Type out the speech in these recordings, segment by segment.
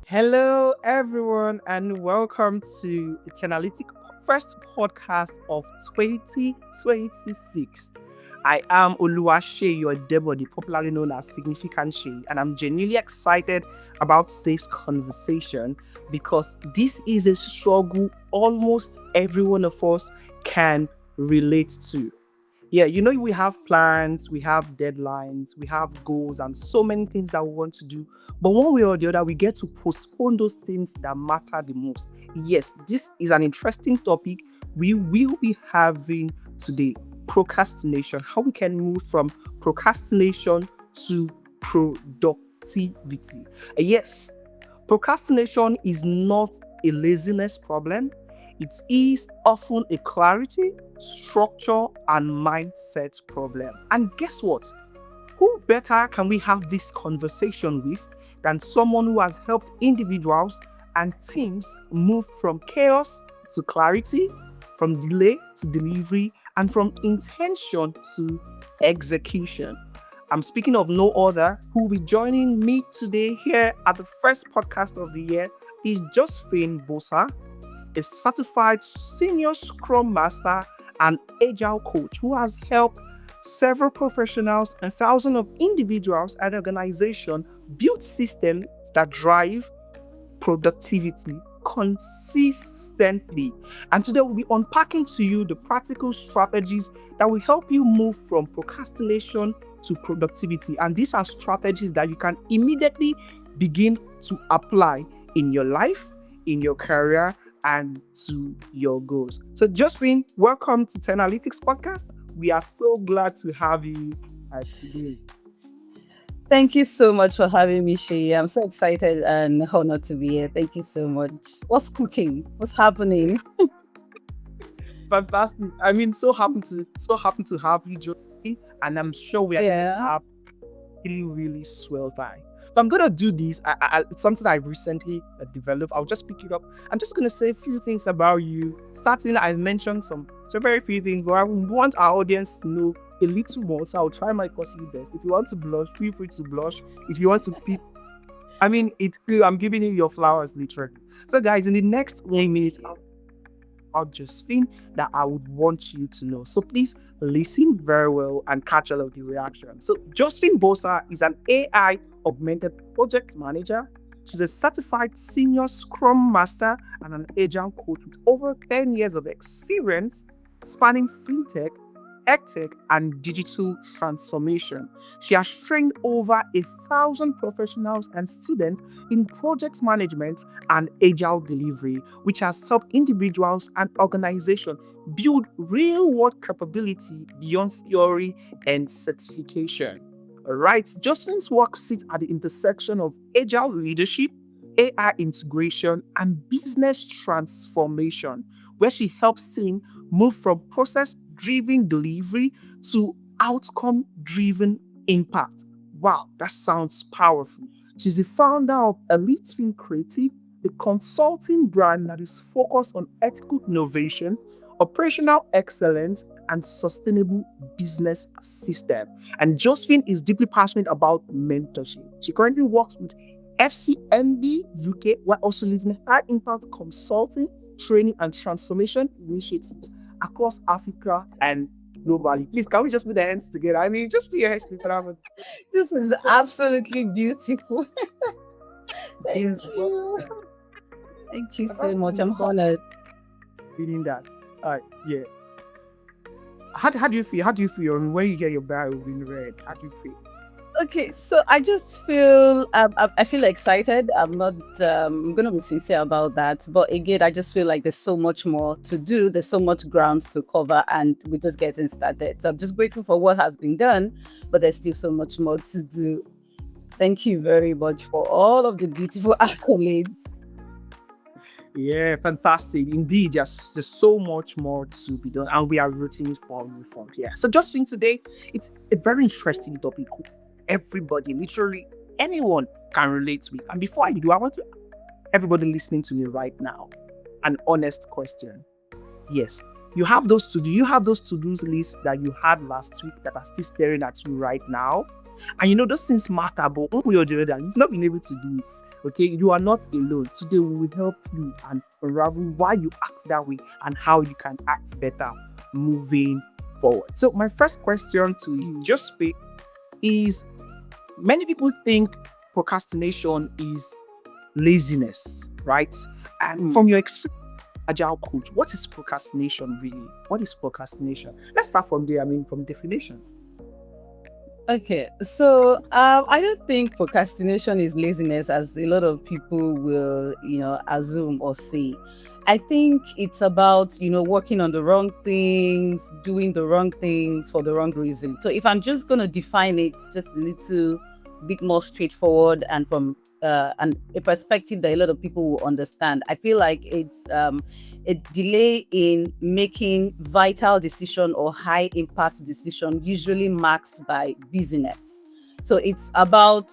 Hello, everyone, and welcome to Eternalitic first podcast of 2026. I am Oluwase, your Debody, popularly known as Significant Shay, and I'm genuinely excited about today's conversation because this is a struggle almost every one of us can relate to. Yeah, we have plans, we have deadlines, we have goals, and so many things that we want to do. But one way or the other, we get to postpone those things that matter the most. Yes, this is an interesting topic we will be having today: procrastination, how we can move from procrastination to productivity. Yes, procrastination is not a laziness problem, it is often a clarity, structure, and mindset problem. And guess what? Who better can we have this conversation with than someone who has helped individuals and teams move from chaos to clarity, from delay to delivery, and from intention to execution? I'm speaking of no other. Who will be joining me today here at the first podcast of the year is Josephine Bosah, a certified senior Scrum Master and Agile coach who has helped several professionals and thousands of individuals and organizations build systems that drive productivity consistently. And today we'll be unpacking to you the practical strategies that will help you move from procrastination to productivity. And these are strategies that you can immediately begin to apply in your life, in your career, and to your goals. So, Josephine, welcome to Ten Analytics Podcast. We are so glad to have you today. Thank you so much for having me, Shay. I'm so excited and honored to be here. Thank you so much. What's cooking? What's happening? Fantastic. I mean, so happy to have you, Josephine, and I'm sure we are going to Yeah. have really swell time. So I'm gonna do this. It's something I recently developed. I'll just pick it up. I'm just gonna say a few things about you. Starting, I mentioned some very few things, but I want our audience to know a little more. So I'll try my possible best. If you want to blush, feel free to blush. If you want to pick, I mean, it's clear. I'm giving you your flowers, literally. So, guys, in the next 1 minute, about Josephine that I would want you to know. So please listen very well and catch all of the reaction. So Josephine Bosah is an AI augmented project manager. She's a certified senior Scrum Master and an Agile coach with over 10 years of experience spanning fintech, edtech, and digital transformation. She has trained over 1,000 professionals and students in project management and agile delivery, which has helped individuals and organizations build real world capability beyond theory and certification. All right, Justin's work sits at the intersection of agile leadership, AI integration, and business transformation, where she helps teams move from process driven delivery to outcome driven impact. Wow, that sounds powerful. She's the founder of Elite Film Creative, a consulting brand that is focused on ethical innovation, operational excellence, and sustainable business system. And Josephine is deeply passionate about mentorship. She currently works with FCMB UK while also leading high impact consulting, training, and transformation initiatives across Africa and globally. Please, can we just put the hands together? I mean, just put your hands together. This is absolutely beautiful. Thank Yes, well, you. Thank you that's so much. you I'm honored. feeling that. Yeah. How do you feel? How do you feel when you get your bio being read? How do you feel? Okay, so I just feel I feel excited. I'm not. I'm gonna be sincere about that. But again, I just feel like there's so much more to do. There's so much grounds to cover, and we're just getting started. So I'm just grateful for what has been done, but there's still so much more to do. Thank you very much for all of the beautiful accolades. Yeah, fantastic. Indeed, there's so much more to be done, and we are rooting for you from here. So, just in today, it's a very interesting topic. Everybody, literally anyone, can relate with. And before I do, I want to everybody listening to me right now an honest question. Yes, you have those to do. You have those to do lists that you had last week that are still staring at you right now. And you know, those things matter, but one way or the other, you've not been able to do it. Okay, you are not alone. Today we will help you and unravel why you act that way and how you can act better moving forward. So my first question to you, Jospe, is many people think procrastination is laziness, right? And from your agile coach, what is procrastination really? What is procrastination? Let's start from there. I mean, from definition. Okay, so I don't think procrastination is laziness, as a lot of people will, assume or say. I think it's about, working on the wrong things, doing the wrong things for the wrong reason. So if I'm just going to define it just a little bit more straightforward and from a perspective that a lot of people will understand, I feel like it's a delay in making vital decision or high impact decision, usually marked by busyness. So it's about,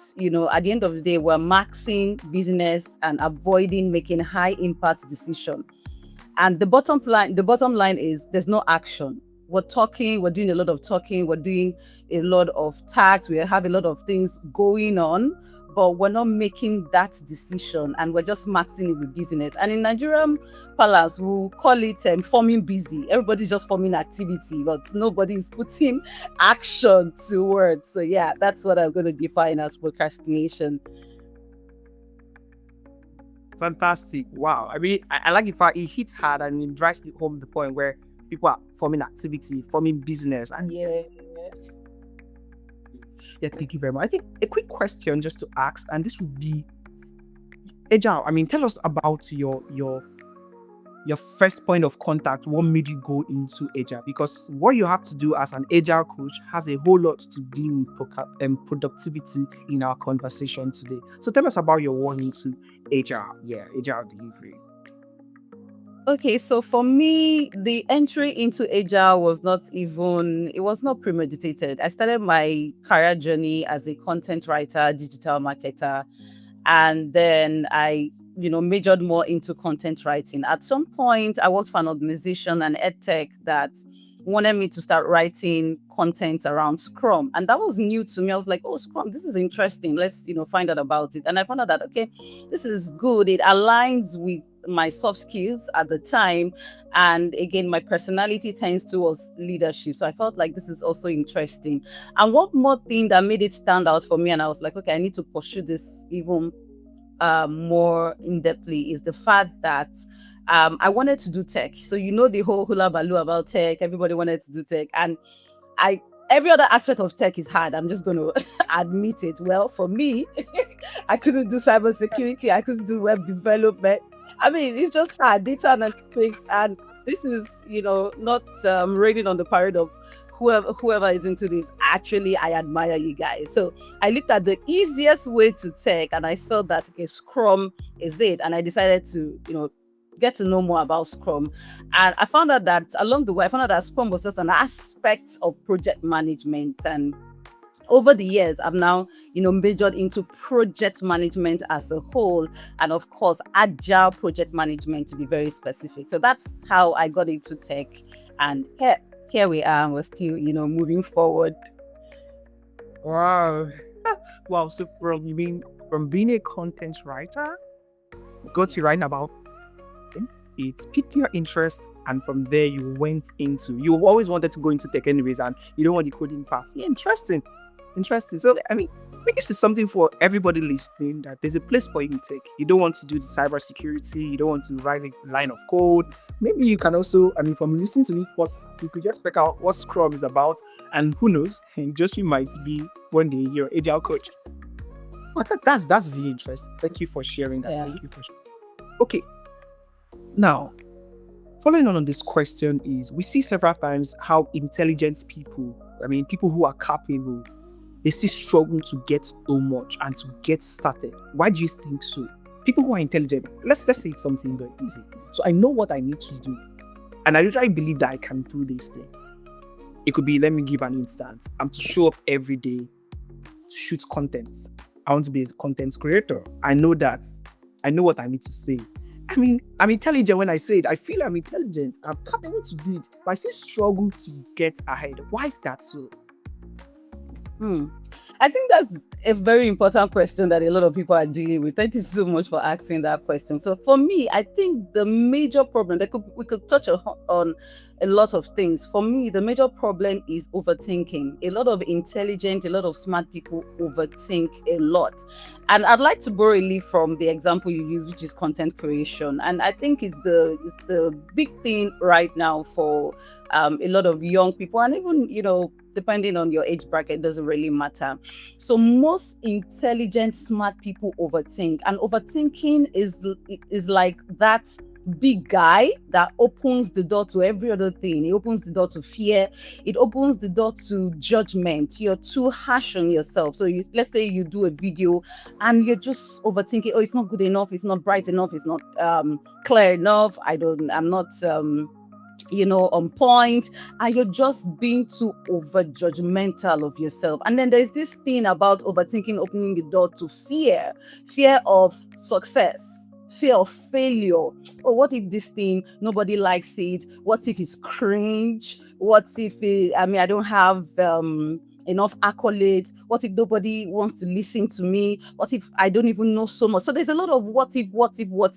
at the end of the day, we're maxing business and avoiding making high impact decision. And the bottom line is there's no action. We're talking, we're doing a lot of talking, we're doing a lot of tasks, we have a lot of things going on, but we're not making that decision and we're just maxing it with business. And in Nigerian parlance, we'll call it forming busy. Everybody's just forming activity, but nobody's putting action to words. So yeah, that's what I'm going to define as procrastination. Fantastic. Wow. I mean, I like the fact it hits hard and it drives home the point where people are forming activity, forming business. And Yeah. yeah, thank you very much. I think a quick question just to ask, and this would be Agile. I mean, tell us about your first point of contact. What made you go into Agile? Because what you have to do as an Agile coach has a whole lot to deal with productivity in our conversation today. So tell us about your one into Agile. Yeah, Agile delivery. Okay, so for me, the entry into Agile it was not premeditated. I started my career journey as a content writer, digital marketer, and then I, majored more into content writing. At some point, I worked for an organization, an edtech, that wanted me to start writing content around Scrum. And that was new to me. I was like, oh, Scrum, this is interesting. Let's, find out about it. And I found out that, okay, this is good. It aligns with my soft skills at the time. And again, my personality tends towards leadership. So I felt like this is also interesting. And one more thing that made it stand out for me, and I was like, okay, I need to pursue this even more in depthly, is the fact that I wanted to do tech. So the whole hula baloo about tech. Everybody wanted to do tech, and I every other aspect of tech is hard. I'm just going to admit it. Well, for me, I couldn't do cybersecurity. I couldn't do web development. I mean, it's just hard, data analytics, and this is not raining on the parade of whoever is into this. Actually, I admire you guys. So I looked at the easiest way to tech, and I saw that, okay, Scrum is it, and I decided to get to know more about Scrum. And I found out that along the way, I found out that Scrum was just an aspect of project management. And over the years, I've now, majored into project management as a whole, and of course, agile project management to be very specific. So that's how I got into tech. And here we are, we're still, moving forward. Wow. Wow. So from being a content writer, got to writing about it piqued your interest, and from there you always wanted to go into tech anyways, and you don't want the coding part. Yeah, interesting. So I mean, I think this is something for everybody listening, that there's a place for you in tech. You don't want to do the cybersecurity, you don't want to write a line of code. Maybe you can also, I mean, from listening to this podcast, you could just check out what Scrum is about, and who knows, and just you might be one day your agile coach. But that's really interesting. Thank you for sharing that. Yeah. Thank you for sharing. Okay. Now, following on this question is, we see several times how intelligent people, I mean, people who are capable, they still struggle to get so much and to get started. Why do you think so? People who are intelligent, let's say it's something very easy. So I know what I need to do, and I usually believe that I can do this thing. It could be, let me give an instance. I'm to show up every day to shoot content. I want to be a content creator. I know that. I know what I need to say. I mean, I'm intelligent when I say it. I feel I'm intelligent. I'm capable to do it, but I still struggle to get ahead. Why is that so? I think that's a very important question that a lot of people are dealing with. Thank you so much for asking that question. So for me, I think the major problem that we could touch on a lot of things. For me, the major problem is overthinking. A lot of intelligent, a lot of smart people overthink a lot. And I'd like to borrow a leaf from the example you use, which is content creation. And I think it's the big thing right now for a lot of young people, and even depending on your age bracket, doesn't really matter. So most intelligent, smart people overthink, and overthinking is like that big guy that opens the door to every other thing. It opens the door to fear. It opens the door to judgment. You're too harsh on yourself. So let's say you do a video and you're just overthinking. Oh, it's not good enough. It's not bright enough. It's not clear enough. I'm not on point, and you're just being too over judgmental of yourself. And then there's this thing about overthinking opening the door to fear of success, fear of failure. Oh, what if this thing nobody likes it? What if it's cringe? What if I don't have enough accolades? What if nobody wants to listen to me? What if I don't even know so much? So there's a lot of what if,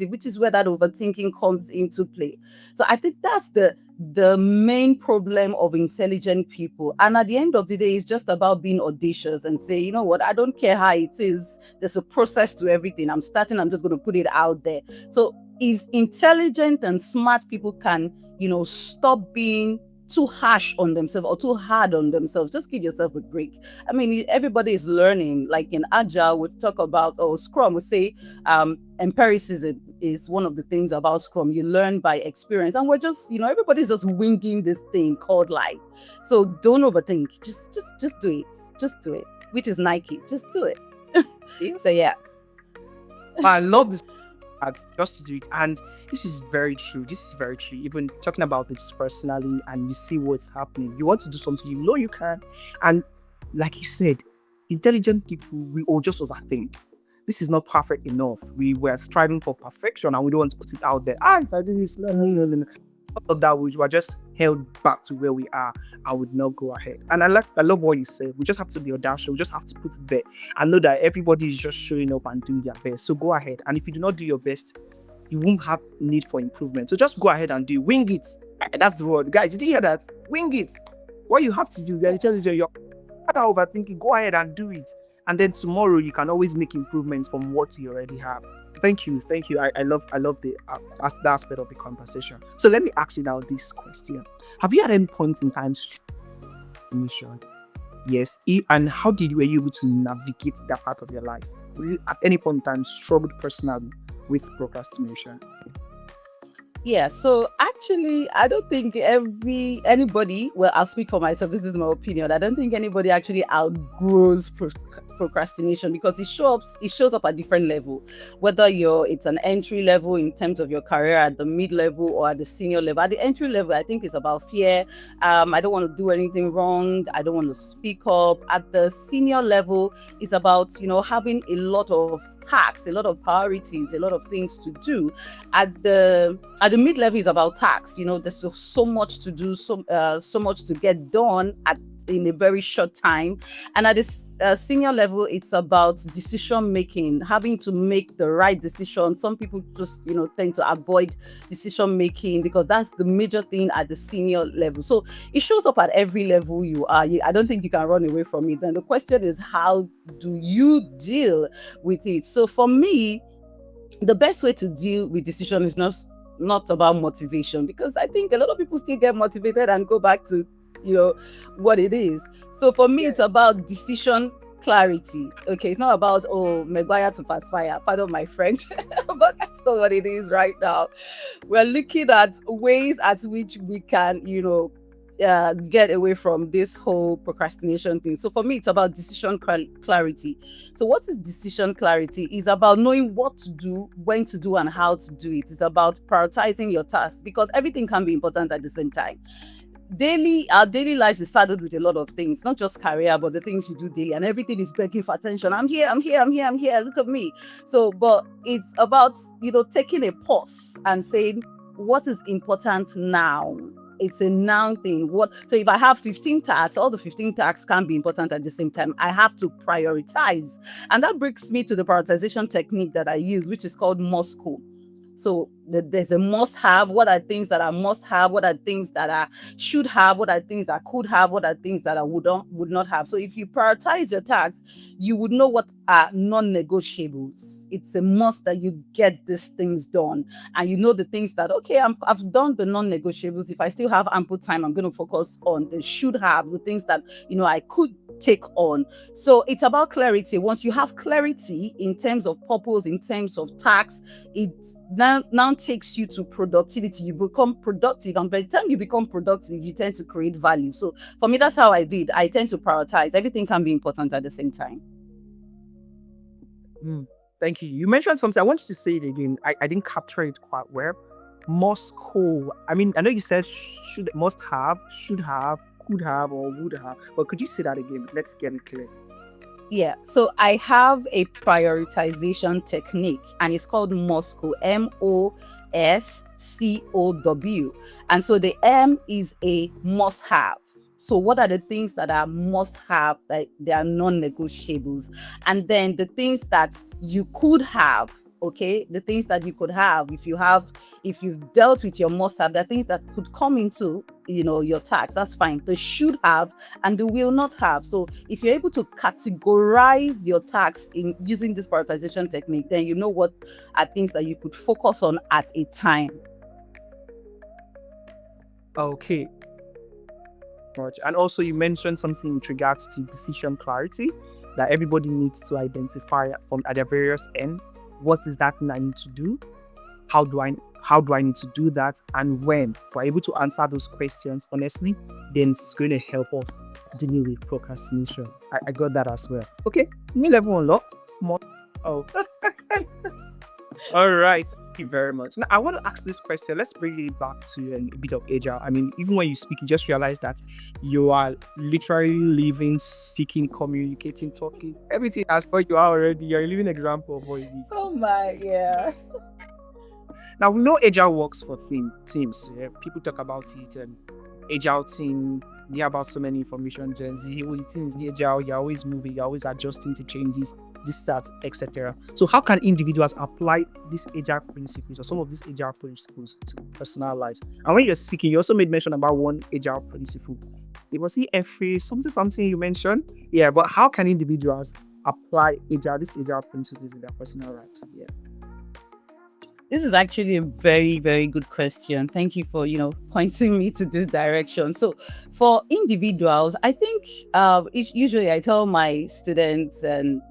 which is where that overthinking comes into play. So I think that's the main problem of intelligent people. And at the end of the day, it's just about being audacious and say, you know what, I don't care how it is. There's a process to everything. I'm just going to put it out there. So if intelligent and smart people can, stop being too harsh on themselves or too hard on themselves, just give yourself a break. I mean, everybody is learning. Like in Agile, we talk about, or Scrum, we say empiricism is one of the things about Scrum. You learn by experience, and we're just, everybody's just winging this thing called life. So don't overthink. Just do it. Just do it. Which is Nike. Just do it. Yeah. So yeah. I love this part, just to do it. And this is very true. This is very true. Even talking about this personally, and you see what's happening. You want to do something, you know you can. And like you said, intelligent people, we all just overthink. This is not perfect enough. We were striving for perfection and we don't want to put it out there. If I do this, no, no, no, no. Of that, we were just held back to where we are and would not go ahead. And I love what you said. We just have to be audacious. We just have to put it there and know that everybody is just showing up and doing their best. So go ahead. And if you do not do your best, you won't have need for improvement. So just go ahead and do it. Wing it. That's the word. Guys, did you hear that? Wing it. What you have to do, you're intelligent, you're not overthinking, go ahead and do it. And then tomorrow you can always make improvements from what you already have. Thank you. I love the the aspect of the conversation. So let me ask you now this question: have you had any point in time mission? Yes. And how were you able to navigate that part of your life? Were you at any point in time struggled personally with procrastination? Yeah, so actually, I don't think anybody. Well, I'll speak for myself. This is my opinion. I don't think anybody actually outgrows procrastination, because it shows up at different level. Whether it's an entry level in terms of your career, at the mid level or at the senior level. At the entry level, I think it's about fear. I don't want to do anything wrong. I don't want to speak up. At the senior level, it's about having a lot of tasks, a lot of priorities, a lot of things to do. At the mid level is about tasks. There's so much to do, so much to get done in a very short time. And at the senior level, it's about decision making, having to make the right decision. Some people just tend to avoid decision making because that's the major thing at the senior level. So it shows up at every level you are. I don't think you can run away from it. Then the question is, how do you deal with it? So for me, the best way to deal with decision is not about motivation, because I think a lot of people still get motivated and go back to what it is. So for me, it's about decision clarity. Okay, it's not about Maguire to fast fire, pardon my French, but that's not what it is right now. We're looking at ways at which we can get away from this whole procrastination thing. So for me, it's about decision clarity. So what is decision clarity? Is about knowing what to do, when to do, and how to do it. It's about prioritizing your tasks, because everything can be important at the same time. Our daily lives is saddled with a lot of things, not just career, but the things you do daily, and everything is begging for attention. I'm here, I'm here, I'm here, I'm here. Look at me. So, but it's about taking a pause and saying, what is important now? It's a noun thing. So if I have 15 tasks, all the 15 tasks can be important at the same time. I have to prioritize. And that brings me to the prioritization technique that I use, which is called Moscow. So there's a must have. What are things that are must have? What are things that are should have? What are things that could have? What are things that I would not have? So if you prioritize your tasks, you would know what are non-negotiables. It's a must that you get these things done, and you know the things that okay, I've done the non-negotiables. If I still have ample time, I'm going to focus on the should have, the things that I could take on. So it's about clarity. Once you have clarity in terms of purpose, in terms of tasks, it now takes you to productivity. You become productive, and by the time you become productive, you tend to create value. So for me, that's how I did. I tend to prioritize. Everything can be important at the same time. Mm, thank you. You mentioned something. I want you to say it again. I didn't capture it quite well. Moscow. I mean, I know you said should, must have, should have, could have, or would have. But could you say that again? Let's get it clear. Yeah, so I have a prioritization technique and it's called Moscow, Moscow. And so the M is a must have. So what are the things that are must have, that they are non-negotiables? And then the things that you could have, okay? The things that you could have, if you've dealt with your must have, there are things that could come into your tax. That's fine. The should have and the will not have. So if you're able to categorize your tax in using this prioritization technique, then you know what are things that you could focus on at a time. Okay. Much. And also, you mentioned something with regards to decision clarity that everybody needs to identify from at their various end. What is that thing I need to do? How do I need to do that, and when? If we're able to answer those questions honestly, then it's going to help us dealing with procrastination. I got that as well. Okay, me level unlock more. Oh, all right. Thank you very much. Now I want to ask this question. Let's bring it back to a bit of agile. I mean, even when you speak, you just realize that you are literally living, speaking, communicating, talking, everything as what you are already. You're a living example of what it is. Oh my, yeah. Now we know agile works for teams. Yeah? People talk about it, and agile team. You hear about so many information gens. With teams, agile, you're always moving, you're always adjusting to changes, this, that, etc. So how can individuals apply these agile principles or some of these agile principles to personal lives? And when you're speaking, you also made mention about one agile principle. It was every something you mentioned. Yeah, but how can individuals apply these agile principles in their personal lives? Yeah. This is actually a very, very good question. Thank you for, pointing me to this direction. So for individuals, I think usually I tell my students and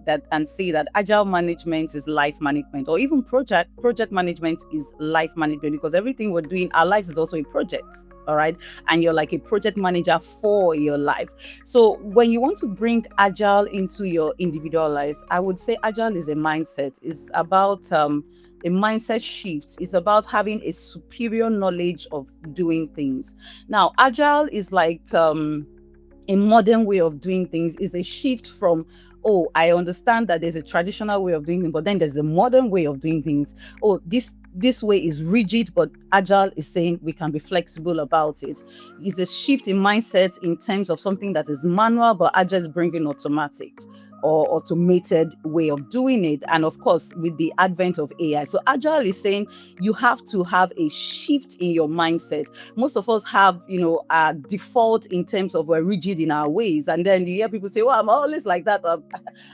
say that agile management is life management, or even project management is life management, because everything we're doing, our lives is also a project. All right. And you're like a project manager for your life. So when you want to bring agile into your individual lives, I would say agile is a mindset. It's about a mindset shift. It's about having a superior knowledge of doing things. Now, agile is like a modern way of doing things. Is a shift from, oh, I understand that there's a traditional way of doing things, but then there's a modern way of doing things. Oh, this way is rigid, but agile is saying we can be flexible about it. It's a shift in mindset in terms of something that is manual, but agile is bringing automatic or automated way of doing it. And of course, with the advent of AI. So agile is saying you have to have a shift in your mindset. Most of us have, a default in terms of we're rigid in our ways. And then you hear people say, well, I'm always like that.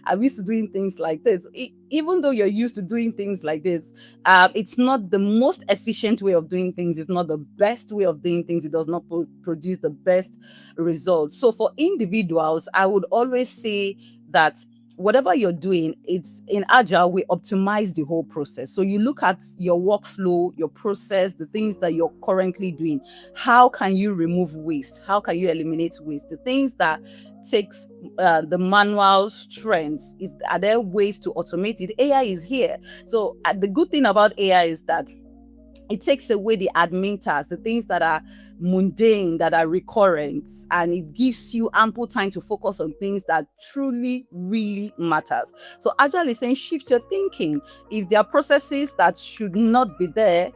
I'm used to doing things like this. Even though you're used to doing things like this, it's not the most efficient way of doing things. It's not the best way of doing things. It does not produce the best results. So for individuals, I would always say that whatever you're doing, it's in agile, we optimize the whole process. So you look at your workflow, your process, the things that you're currently doing. How can you remove waste? How can you eliminate waste? The things that takes the manual strengths, are there ways to automate it? AI is here. So the good thing about AI is that it takes away the admin tasks, the things that are mundane, that are recurrent, and it gives you ample time to focus on things that truly, really matters. So agile is saying shift your thinking. If there are processes that should not be there,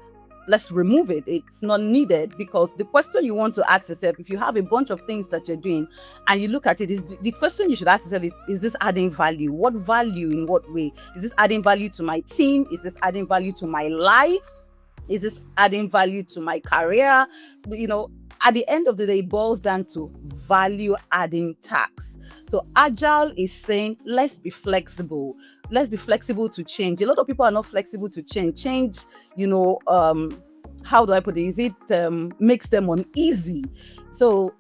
let's remove it. It's not needed, because the question you want to ask yourself, if you have a bunch of things that you're doing and you look at it, is the question you should ask yourself is this adding value? What value in what way? Is this adding value to my team? Is this adding value to my life? Is this adding value to my career? You know, at the end of the day, it boils down to value adding tasks. So Agile is saying, let's be flexible. Let's be flexible to change. A lot of people are not flexible to change. Change, you know, how do I put it? Is it makes them uneasy? So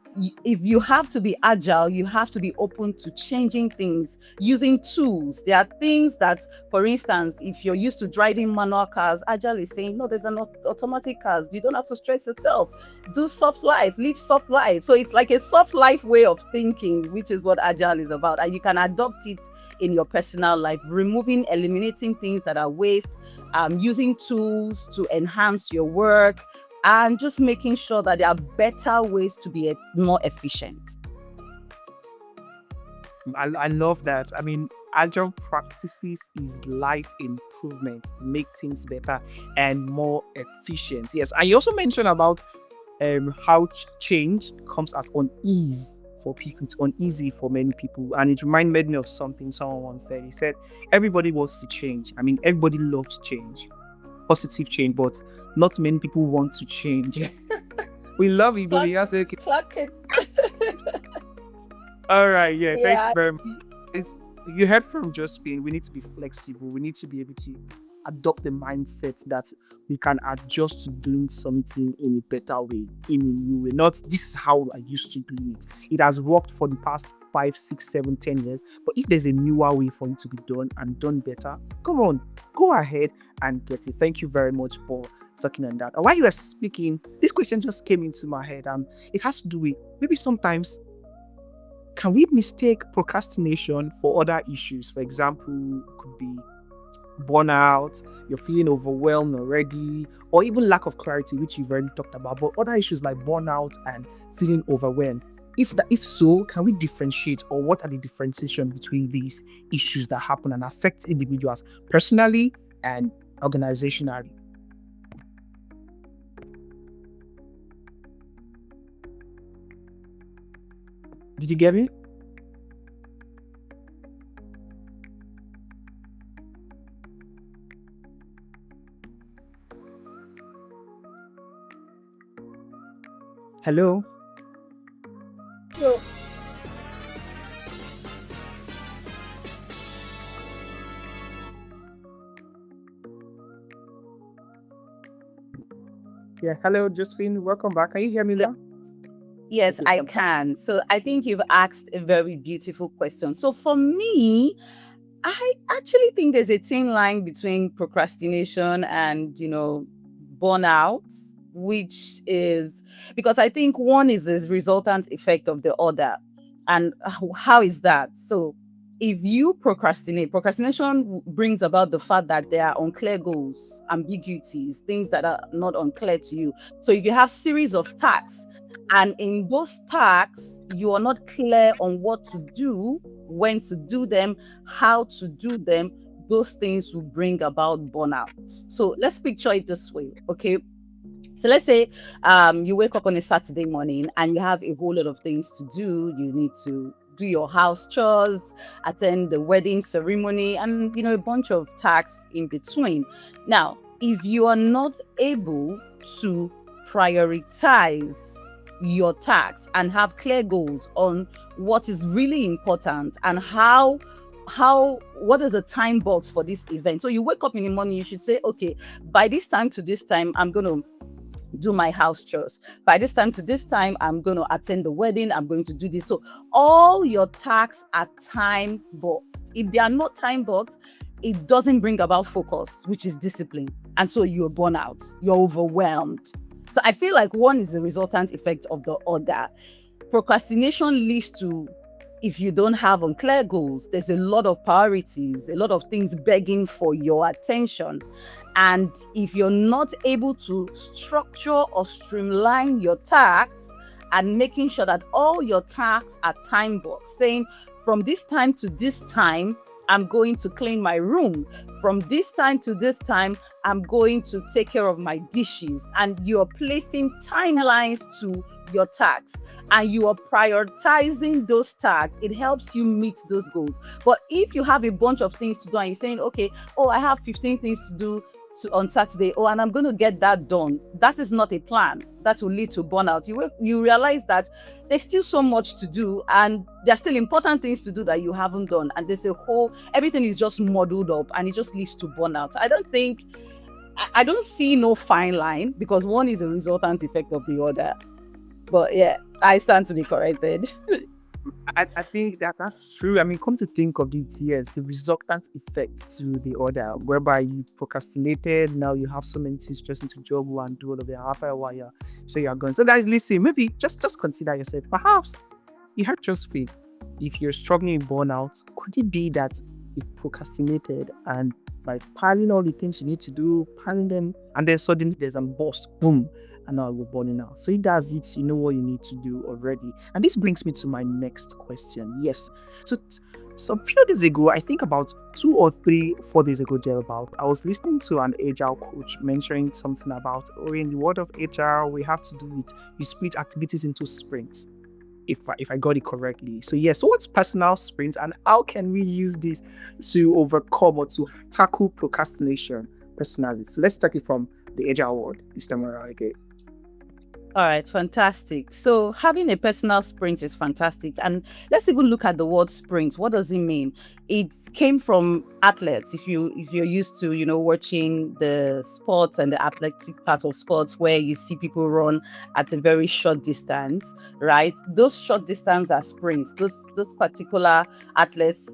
if you have to be agile, you have to be open to changing things, using tools. There are things that, for instance, if you're used to driving manual cars, agile is saying, no, there's an automatic cars. You don't have to stress yourself. Do soft life, live soft life. So it's like a soft life way of thinking, which is what agile is about. And you can adopt it in your personal life, eliminating things that are waste, using tools to enhance your work, and just making sure that there are better ways to be more efficient. I love that. I mean, agile practices is life improvement to make things better and more efficient. Yes, and you also mentioned about how change comes as unease for people. It's uneasy for many people, and it reminded me of something someone once said. He said, "Everybody wants to change. I mean, everybody loves change, positive change, but not many people want to change." We love it, but we have to say, okay. Clock it. All right, yeah, thank you Yeah. very much. You heard from Josephine, we need to be flexible. We need to be able to adopt the mindset that we can adjust to doing something in a better way, in a new way. Not this is how I used to do it. It has worked for the past 5, 6, 7, 10 years. But if there's a newer way for it to be done and done better, come on, go ahead and get it. Thank you very much for talking on that. And while you were speaking, this question just came into my head. It has to do with maybe sometimes can we mistake procrastination for other issues? For example, it could be burnout, you're feeling overwhelmed already, or even lack of clarity, which you've already talked about, but other issues like burnout and feeling overwhelmed. If so, can we differentiate, or what are the differentiation between these issues that happen and affect individuals personally and organizationally? Did you get me? Hello? So Yeah, hello, Josephine. Welcome back. Can you hear me now? yes, Okay, I fantastic. can. So I think you've asked a very beautiful question. So for me, I actually think there's a thin line between procrastination and, burnout, which is because I think one is a resultant effect of the other. And how is that? So if you procrastinate, procrastination brings about the fact that there are unclear goals, ambiguities, things that are not unclear to you. So if you have series of tasks, and in those tasks, you are not clear on what to do, when to do them, how to do them, those things will bring about burnout. So let's picture it this way, okay? So let's say you wake up on a Saturday morning and you have a whole lot of things to do. You need to do your house chores, attend the wedding ceremony, and a bunch of tasks in between. Now, if you are not able to prioritize your tasks and have clear goals on what is really important and what is the time box for this event. So you wake up in the morning, you should say, okay, by this time to this time, I'm going to do my house chores. By this time to this time, I'm going to attend the wedding. I'm going to do this. So all your tasks are time boxed. If they are not time boxed, it doesn't bring about focus, which is discipline. And so you're burnt out, you're overwhelmed. So I feel like one is the resultant effect of the other. Procrastination leads to, if you don't have unclear goals, there's a lot of priorities, a lot of things begging for your attention. And if you're not able to structure or streamline your tasks and making sure that all your tasks are time boxed, saying from this time to this time, I'm going to clean my room. From this time to this time, I'm going to take care of my dishes. And you're placing timelines to your tasks and you are prioritizing those tasks. It helps you meet those goals. But if you have a bunch of things to do and you're saying, okay, oh, I have 15 things to do on Saturday, oh, and I'm going to get that done. That is not a plan. That will lead to burnout. You realize that there's still so much to do, and there's still important things to do that you haven't done. And there's a whole everything is just muddled up, and it just leads to burnout. I don't see no fine line because one is a resultant effect of the other. But yeah, I stand to be corrected. I think that's true. I mean, come to think of it, yes, the resultant effect to the other, whereby you procrastinated, now you have so many things just into job one, do all of it after a while, so you're gone. So guys, listen, maybe just consider yourself. Perhaps you have just faith. If you're struggling with burnout, could it be that you've procrastinated and by piling all the things you need to do, piling them, and then suddenly there's a burst, boom, and now we're burning out. So it does it, you know what you need to do already. And this brings me to my next question. Yes. So some few days ago, I think about 2 or 3, 4 days ago, thereabout, I was listening to an Agile coach mentioning something about, oh, in the world of Agile, we have to do it. You split activities into sprints, if I got it correctly. So yes, so what's personal sprints and how can we use this to overcome or to tackle procrastination personally? So let's take it from the Agile world this time around. Okay. All right, fantastic. So having a personal sprint is fantastic. And let's even look at the word sprint. What does it mean? It came from athletes. If you're used to, watching the sports and the athletic part of sports where you see people run at a very short distance, right? Those short distance are sprints. Those particular athletes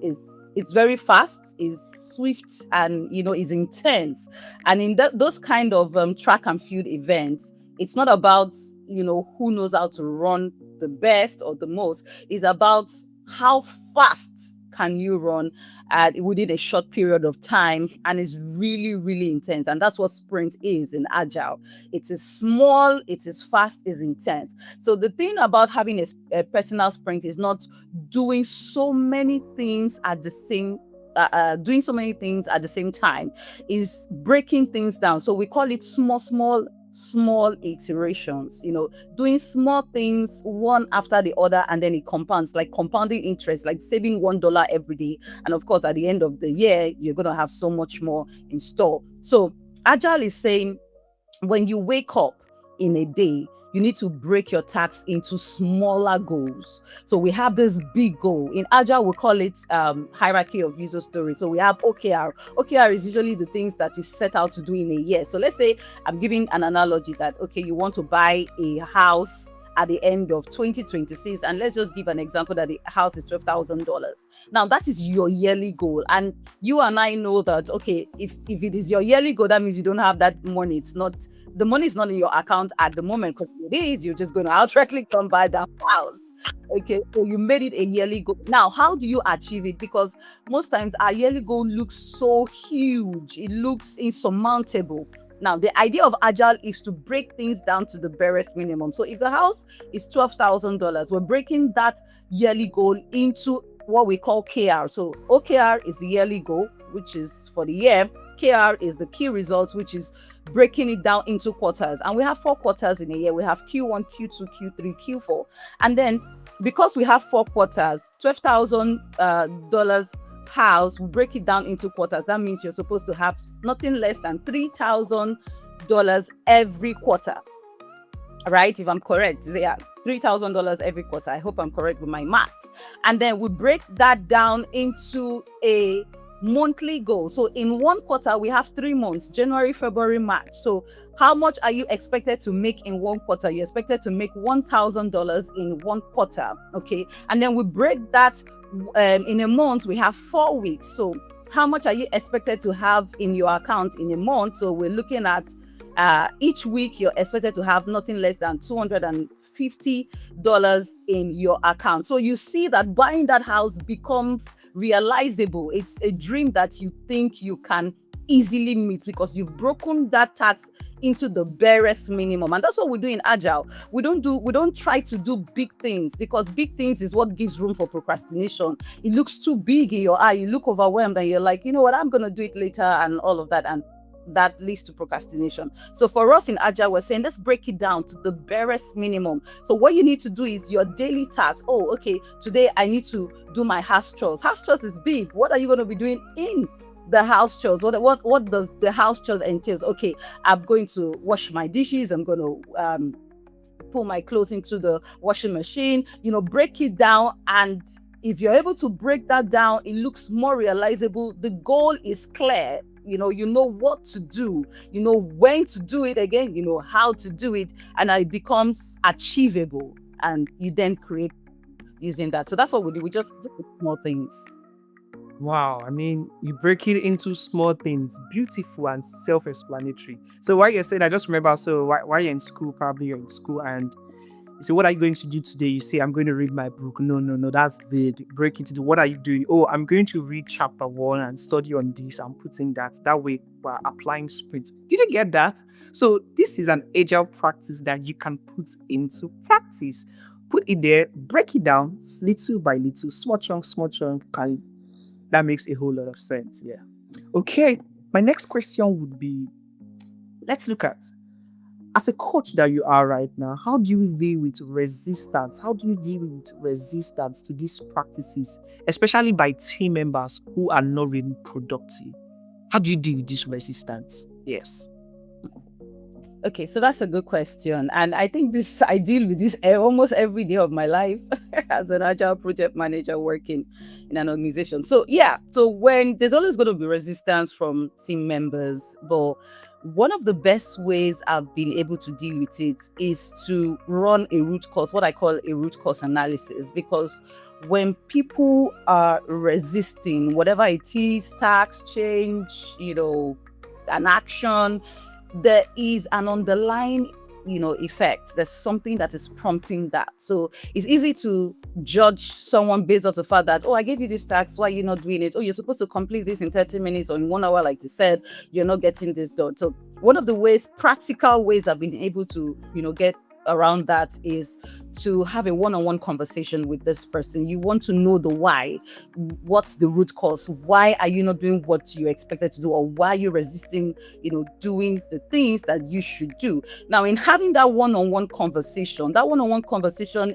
it's very fast, is swift, and is intense. And in those kind of track and field events, it's not about who knows how to run the best or the most. It's about how fast can you run within a short period of time, and it's really really intense. And that's what sprint is in Agile. It is small, it is fast, it's intense. So the thing about having a personal sprint is not doing so many things at the same doing so many things at the same time, is breaking things down. So we call it small iterations, doing small things one after the other, and then it compounds, like compounding interest, like saving $1 every day. And of course, at the end of the year, you're going to have so much more in store. So Agile is saying, when you wake up in a day, you need to break your tasks into smaller goals. So we have this big goal. In Agile, we call it hierarchy of user stories. So we have OKR. OKR is usually the things that you set out to do in a year. So let's say I'm giving an analogy that, okay, you want to buy a house at the end of 2026, and let's just give an example that the house is $12,000. Now that is your yearly goal, and you and I know that, okay, if it is your yearly goal, that means you don't have that money. The money is not in your account at the moment, because it is, you're just going to outrightly come buy the house. Okay, so you made it a yearly goal. Now, how do you achieve it? Because most times our yearly goal looks so huge, it looks insurmountable. Now, the idea of Agile is to break things down to the barest minimum. So if the house is $12,000, we're breaking that yearly goal into what we call KR. So OKR is the yearly goal, which is for the year. KR is the key results, which is breaking it down into quarters. And we have 4 quarters in a year. We have Q1, Q2, Q3, Q4. And then because we have 4 quarters, $12,000 house, we break it down into quarters. That means you're supposed to have nothing less than $3,000 every quarter. Right? If I'm correct, yeah, $3,000 every quarter. I hope I'm correct with my math. And then we break that down into a monthly goal. So in one quarter, we have 3 months: January, February, March. So how much are you expected to make in one quarter? You're expected to make $1,000 in one quarter. Okay. And then we break that in a month, we have 4 weeks. So how much are you expected to have in your account in a month? So we're looking at each week, you're expected to have nothing less than $250 in your account. So you see that buying that house becomes realizable. It's a dream that you think you can easily meet because you've broken that task into the barest minimum. And that's what we do in Agile. We don't try to do big things, because big things is what gives room for procrastination. It looks too big in your eye, you look overwhelmed, and you're like, you know what, I'm gonna do it later, and all of that. And that leads to procrastination. So for us in Agile, we're saying let's break it down to the barest minimum. So what you need to do is your daily tasks. Oh, okay, today I need to do my house chores. House chores is big. What are you going to be doing in the house chores? What does the house chores entails? Okay, I'm going to wash my dishes. I'm going to put my clothes into the washing machine. Break it down. And if you're able to break that down, it looks more realizable. The goal is clear. You know what to do, when to do it again, how to do it, and it becomes achievable. And you then create using that. So that's what we do. We just do small things. Wow, I mean, you break it into small things, beautiful and self-explanatory. So while you're saying, I just remember, so while you're in school, probably you're in school and you say, what are you going to do today? You say, I'm going to read my book. No, no, no, that's big. Break it into what are you doing? Oh, I'm going to read chapter 1 and study on this and putting that. That way, we're applying sprint. Did you get that? So this is an agile practice that you can put into practice. Put it there, break it down little by little, small chunk, that makes a whole lot of sense. Yeah. Okay. My next question would be, let's look at, as a coach that you are right now, how do you deal with resistance? How do you deal with resistance to these practices, especially by team members who are not really productive? How do you deal with this resistance? Yes. Okay, so that's a good question. And I think I deal with this almost every day of my life as an agile project manager working in an organization. So, yeah, so when there's always going to be resistance from team members, but one of the best ways I've been able to deal with it is to run a root cause, what I call a root cause analysis. Because when people are resisting, whatever it is, tax change, an action, there is an underlying effect. There's something that is prompting that. So it's easy to judge someone based off the fact that, oh, I gave you this task, why are you not doing it? Oh, you're supposed to complete this in 30 minutes or in 1 hour, like they said, you're not getting this done. So one of the practical ways I've been able to get around that is to have a one-on-one conversation with this person. You want to know the why. What's the root cause? Why are you not doing what you expected to do, or why are you resisting doing the things that you should do? Now, in having that one-on-one conversation,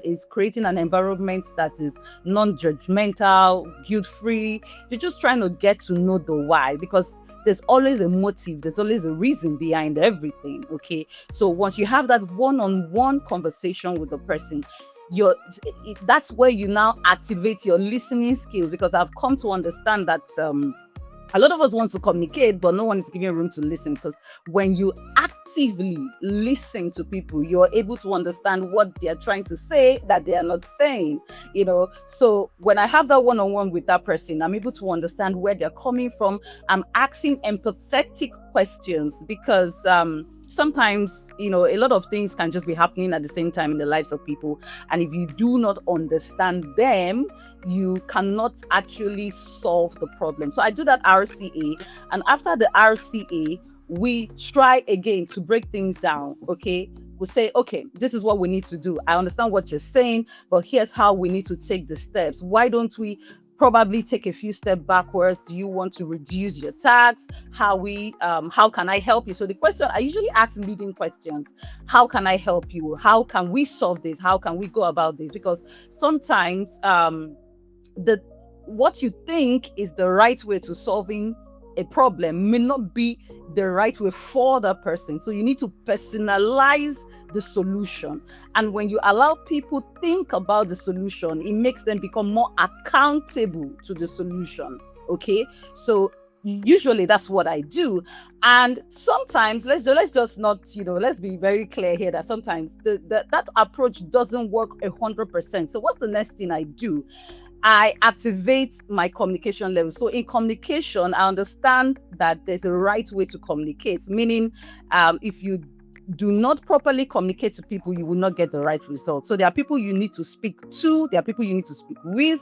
is creating an environment that is non-judgmental, guilt-free. You're just trying to get to know the why, because there's always a motive, there's always a reason behind everything. Okay, so once you have that one-on-one conversation with the person, that's where you now activate your listening skills, because I've come to understand that a lot of us want to communicate, but no one is giving room to listen. Because when you actively listen to people, you're able to understand what they're trying to say that they are not saying. So when I have that one-on-one with that person, I'm able to understand where they're coming from. I'm asking empathetic questions, because sometimes a lot of things can just be happening at the same time in the lives of people, and if you do not understand them, you cannot actually solve the problem. So I do that RCA, and after the RCA, we try again to break things down. Okay, we say, okay, this is what we need to do. I understand what you're saying, but here's how we need to take the steps. Why don't we probably take a few steps backwards? Do you want to reduce your tax? How can I help you? So the question I usually ask leading questions: how can I help you? How can we solve this? How can we go about this? Because sometimes the what you think is the right way to solving a problem may not be the right way for that person. So you need to personalize the solution. And when you allow people think about the solution, it makes them become more accountable to the solution. Okay, so usually that's what I do. And sometimes let's just not, let's be very clear here that sometimes that approach doesn't work 100%. So what's the next thing I do? I activate my communication level. So in communication, I understand that there's a right way to communicate, meaning if you do not properly communicate to people, you will not get the right result. So there are people you need to speak to, there are people you need to speak with,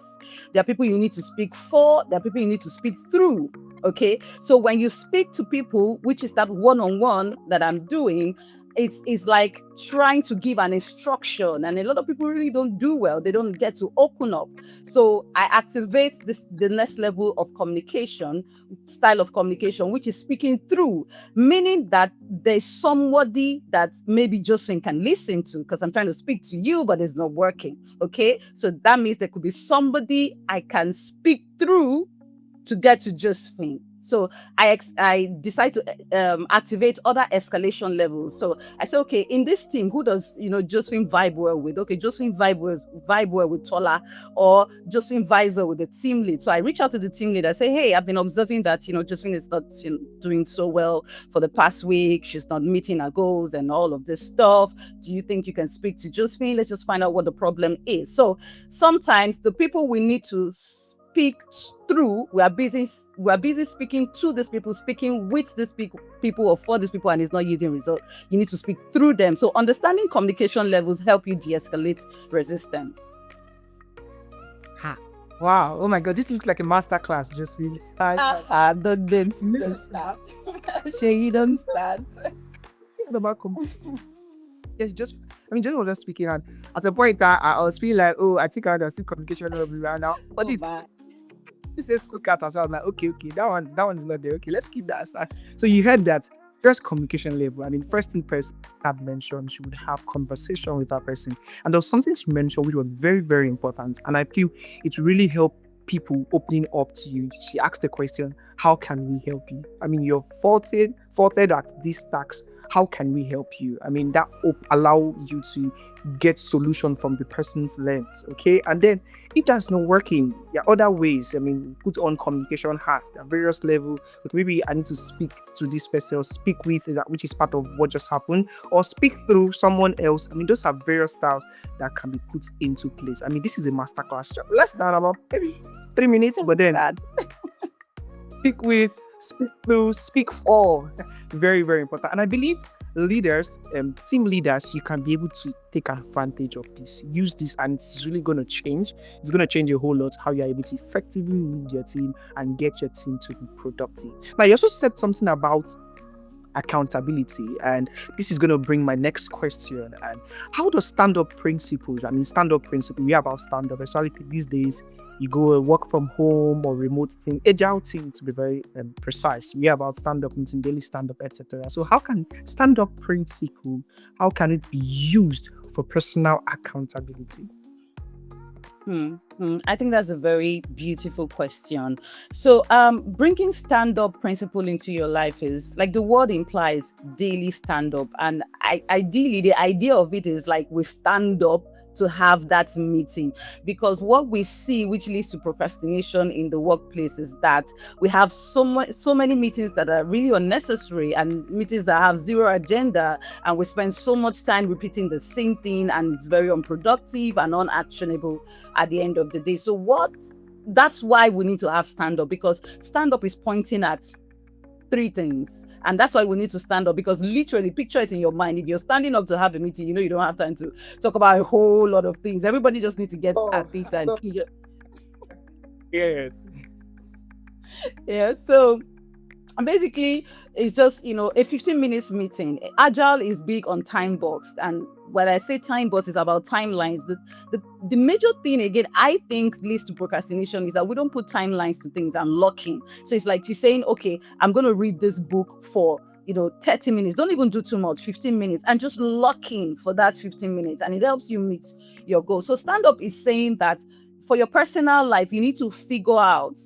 there are people you need to speak for, there are people you need to speak through. Okay. So when you speak to people, which is that one-on-one that I'm doing, it's like trying to give an instruction, and a lot of people really don't do well. They don't get to open up. So I activate this the next level of communication, style of communication, which is speaking through, meaning that there's somebody that maybe Josephine can listen to, because I'm trying to speak to you, but it's not working. Okay. So that means there could be somebody I can speak through to get to Josephine. So I decide to activate other escalation levels. So I say, okay, in this team, who does Josephine vibe well with? Okay, Josephine vibe well with Tola, or Josephine vibes well with the team lead. So I reach out to the team lead. I say, hey, I've been observing that Josephine is not doing so well for the past week. She's not meeting her goals and all of this stuff. Do you think you can speak to Josephine? Let's just find out what the problem is. So sometimes the people we need to speak through, we are busy speaking to these people, speaking with these people or for these people, and it's not yielding result. You need to speak through them. So understanding communication levels help you de-escalate resistance. Ha. Wow. Oh my God. This looks like a master class. Just feel. Don't start. Shay, don't start. About yes, just I mean, just was just speaking, and at a point that I was feeling like, oh, I think I understand communication everywhere now. But this is school cat as well. I'm like, okay, that one is not there. Okay, let's keep that aside. So you heard that first communication level. I mean, first thing person had mentioned, she would have conversation with that person, and there was something she mentioned which was very, very important, and I feel it really helped people opening up to you. She asked the question, how can we help you? I mean, you're faulted at these tasks. How can we help you? I mean, that allow you to get solution from the person's lens, okay? And then if that's not working, there are other ways. I mean, put on communication hats. There are various levels. Like maybe I need to speak to this person, or speak with that, which is part of what just happened, or speak through someone else. I mean, those are various styles that can be put into place. I mean, this is a masterclass. Less than about maybe 3 minutes, but then speak with, speak through, speak for. Very, very important. And I believe leaders, team leaders, you can be able to take advantage of this. Use this, and it's really going to change. It's going to change a whole lot how you're able to effectively lead your team and get your team to be productive. Now, you also said something about accountability, and this is going to bring my next question. And how does stand-up principles, stand-up principle, we have about stand-up, especially these days, you go work from home or remote team, agile team to be very precise. We have about stand-up meeting, daily stand-up, etc. So how can stand-up principle, how can it be used for personal accountability? I think that's a very beautiful question. So, bringing stand-up principle into your life is like the word implies daily stand-up, and ideally, the idea of it is like we stand up to have that meeting, because what we see, which leads to procrastination in the workplace, is that we have so many meetings that are really unnecessary, and meetings that have zero agenda, and we spend so much time repeating the same thing, and it's very unproductive and unactionable at the end of the day. So that's why we need to have stand up, because stand up is pointing at three things. And that's why we need to stand up, because literally, picture it in your mind. If you're standing up to have a meeting, you don't have time to talk about a whole lot of things. Everybody just needs to get at it. And Yes. yeah, so basically it's just a 15 minutes meeting. Agile is big on time boxed, and when I say time box, it's about timelines. The major thing, again, I think leads to procrastination is that we don't put timelines to things and locking. So it's like she's saying, okay, I'm going to read this book for 30 minutes. Don't even do too much, 15 minutes, and just lock in for that 15 minutes, and it helps you meet your goal. So stand up is saying that for your personal life, you need to figure out,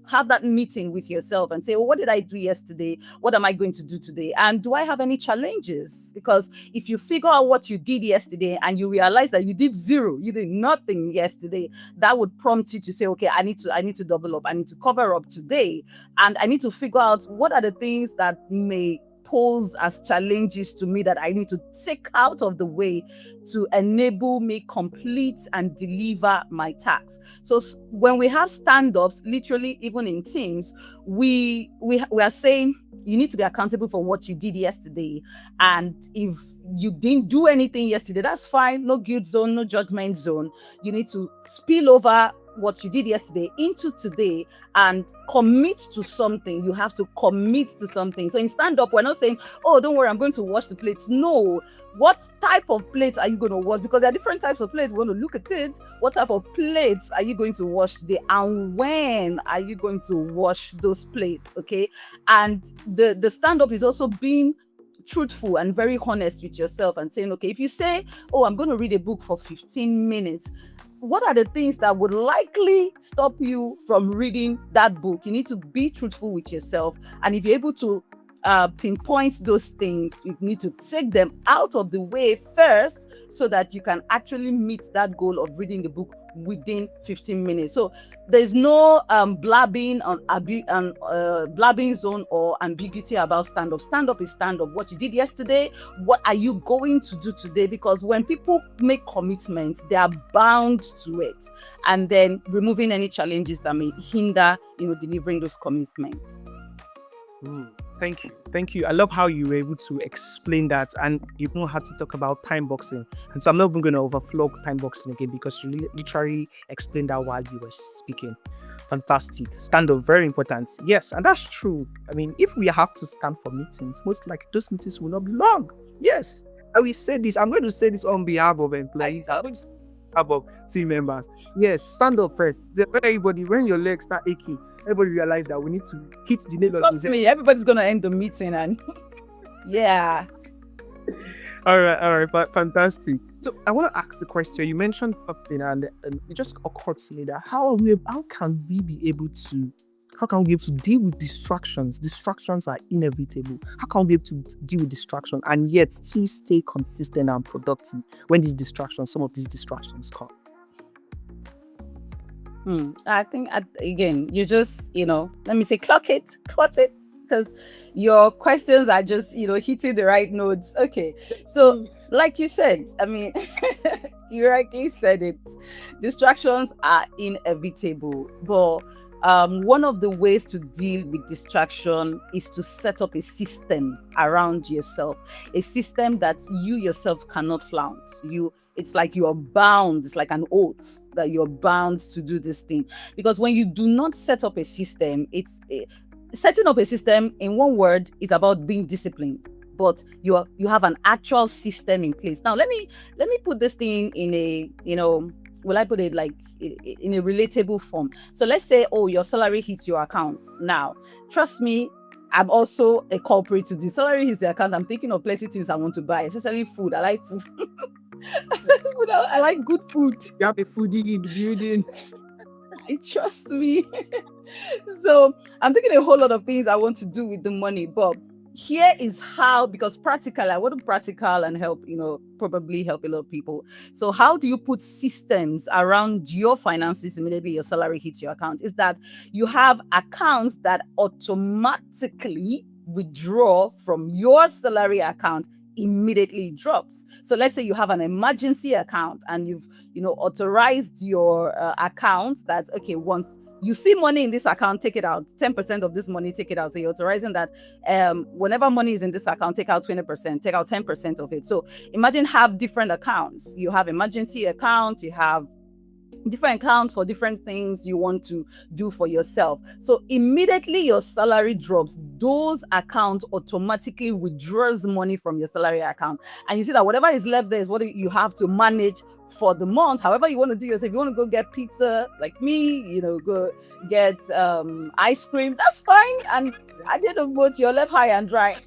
have that meeting with yourself and say, well, what did I do yesterday? What am I going to do today? And do I have any challenges? Because if you figure out what you did yesterday and you realize that you did zero, you did nothing yesterday, that would prompt you to say, okay, I need to double up. I need to cover up today. And I need to figure out what are the things that may pose as challenges to me that I need to take out of the way to enable me complete and deliver my tasks. So when we have stand-ups, literally even in teams, we are saying you need to be accountable for what you did yesterday. And if you didn't do anything yesterday, that's fine. No guilt zone, no judgment zone. You need to spill over what you did yesterday into today and commit to something. You have to commit to something. So in stand up, we're not saying, oh, don't worry, I'm going to wash the plates. No. What type of plates are you going to wash? Because there are different types of plates. We want to look at it. What type of plates are you going to wash today? And when are you going to wash those plates? Okay. And the stand up is also being truthful and very honest with yourself and saying, okay, if you say, oh, I'm going to read a book for 15 minutes, what are the things that would likely stop you from reading that book? You need to be truthful with yourself. And if you're able to pinpoint those things, you need to take them out of the way first so that you can actually meet that goal of reading the book within 15 minutes. So there's no blabbing on blabbing zone or ambiguity about stand up. Stand up is stand up. What you did yesterday, what are you going to do today? Because when people make commitments, they are bound to it, and then removing any challenges that may hinder, delivering those commitments. Thank you. Thank you. I love how you were able to explain that, and you know how to talk about time boxing. And so I'm not even going to overflow time boxing again because you literally explained that while you were speaking. Fantastic. Stand up, very important. Yes, and that's true. I mean, if we have to stand for meetings, most likely those meetings will not be long. Yes. I will say this. I'm going to say this on behalf of employees. I'm going to say about team members. Yes, stand up first. Everybody, when your legs start aching, everybody realize that we need to hit the nail on the head. Everybody's gonna end the meeting and yeah. All right, but fantastic. So I want to ask the question. You mentioned something, and it just occurred to me that how can we be able to deal with distractions? Distractions are inevitable. How can we be able to deal with distraction and yet still stay consistent and productive when some of these distractions come? I think again, you just, let me say, clock it, because your questions are just, hitting the right notes. Okay. So like you said, I mean, you rightly said it. Distractions are inevitable, but one of the ways to deal with distraction is to set up a system around yourself, a system that you yourself cannot flounce. It's like you're bound. It's like an oath that you're bound to do this thing. Because when you do not set up a system, setting up a system, in one word, is about being disciplined. But you have an actual system in place. Now, let me put this thing in a, will I put it like in a relatable form? So let's say, oh, your salary hits your account. Now, trust me, I'm also a culprit to this. Salary hits the account. I'm thinking of plenty things I want to buy, especially food. I like food. I like good food. You have a foodie in the building. Trust me. So I'm thinking a whole lot of things I want to do with the money, but here is how, because practical, I want to practical and help, probably help a lot of people. So how do you put systems around your finances immediately your salary hits your account? Is that you have accounts that automatically withdraw from your salary account immediately drops. So let's say you have an emergency account and you've, authorized your account that, okay, once you see money in this account, take it out. 10% of this money, take it out. So you're authorizing that whenever money is in this account, take out 20%, take out 10% of it. So imagine have different accounts. You have emergency accounts, you have different accounts for different things you want to do for yourself. So immediately your salary drops, those accounts automatically withdraws money from your salary account. And you see that whatever is left there is what you have to manage for the month. However you want to do yourself. If you want to go get pizza like me, go get ice cream, that's fine. And I did a both, you're left high and dry.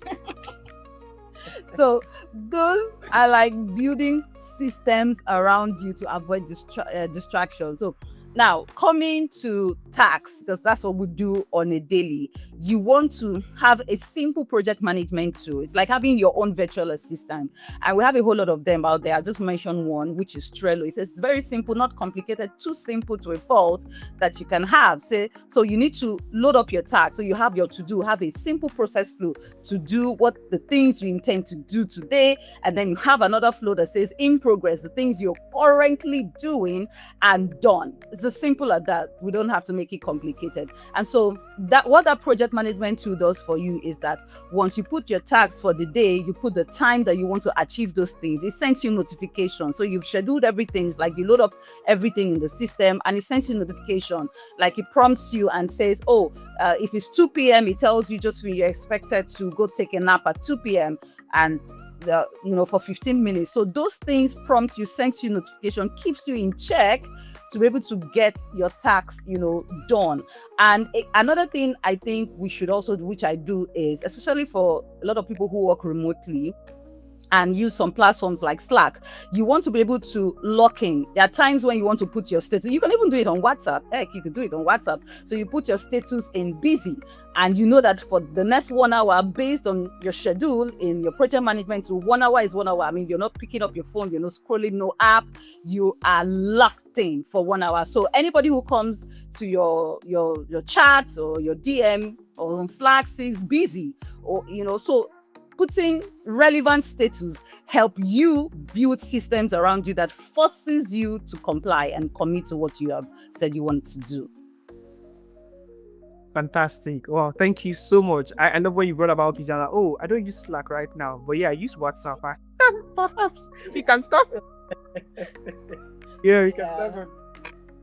So those are like building systems around you to avoid distraction. So now coming to tax, because that's what we do on a daily, you want to have a simple project management tool. It's like having your own virtual assistant, and we have a whole lot of them out there. I just mentioned one, which is Trello. It says it's very simple, not complicated, too simple to a fault, that you can have. So you need to load up your tasks. So you have your to-do, have a simple process flow to do what the things you intend to do today, and then you have another flow that says in progress, the things you're currently doing and done. It's as simple as that. We don't have to make make it complicated. And so that what that project management tool does for you is that once you put your tasks for the day, you put the time that you want to achieve those things, it sends you notification. So you've scheduled everything. It's like you load up everything in the system and it sends you notification. Like it prompts you and says, oh, if it's 2 p.m., it tells you just when you're expected to go take a nap at 2 p.m. and for 15 minutes. So those things prompt you, sends you notification, keeps you in check to be able to get your tasks, done. And another thing I think we should also do, which I do, is especially for a lot of people who work remotely and use some platforms like Slack, you want to be able to lock in. There are times when you want to put your status. You can even do it on WhatsApp. Heck, you could do it on WhatsApp. So you put your status in busy, and you know that for the next 1 hour, based on your schedule in your project management, so 1 hour is 1 hour. I mean, you're not picking up your phone, you're not scrolling, no app. You are locked in for 1 hour. So anybody who comes to your chat or your DM or on Slack says busy, or so putting relevant status help you build systems around you that forces you to comply and commit to what you have said you want to do. Fantastic. Wow, thank you so much. I love when you brought about this. And oh, I don't use Slack right now, but yeah, I use WhatsApp. Perhaps we can stop. Yeah, we can stop.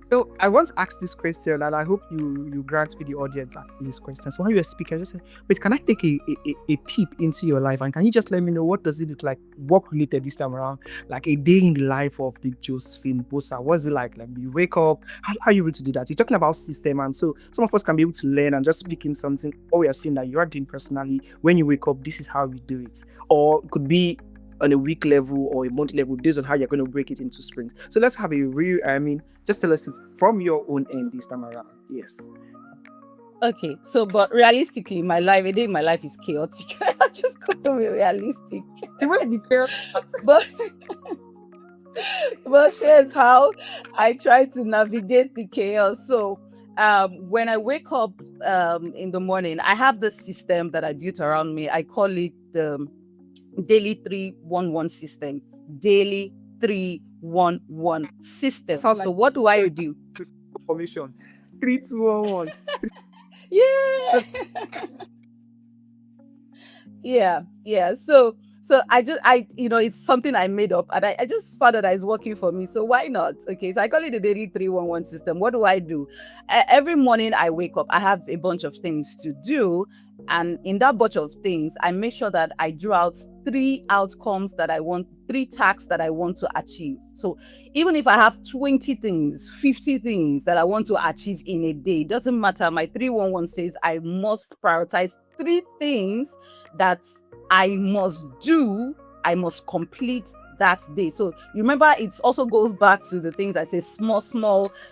So I once asked this question, and I hope you grant me the audience these questions. While you were speaking, I just said, wait, can I take a peep into your life? And can you just let me know what does it look like, work related this time around? Like a day in the life of the Josephine Bosah. What's it like? Like you wake up, how are you able to do that? You're talking about system, and so some of us can be able to learn and just speak in something, or we are seeing that you are doing personally. When you wake up, this is how you do it. Or it could be on a week level or a month level based on how you're going to break it into sprints. So let's have a real, just tell us it from your own end this time around. Yes. Okay, so but realistically, a day in my life is chaotic. I'm just going to be realistic. but but here's how I try to navigate the chaos. So when I wake up in the morning, I have the system that I built around me. I call it the daily 311 system. Daily 311 system. Sounds So like what do I do? Formation 3, 2, 1, 1. Yeah. yeah. So it's something I made up, and I just found that it's working for me. So why not? Okay, so I call it the daily 311 system. What do I do? Every morning I wake up, I have a bunch of things to do. And in that bunch of things, I make sure that I draw out 3 outcomes that I want, 3 tasks that I want to achieve. So even if I have 20 things, 50 things that I want to achieve in a day, it doesn't matter. My 311 says I must prioritize 3 things that I must do, I must complete that day. So you remember, it also goes back to the things I say,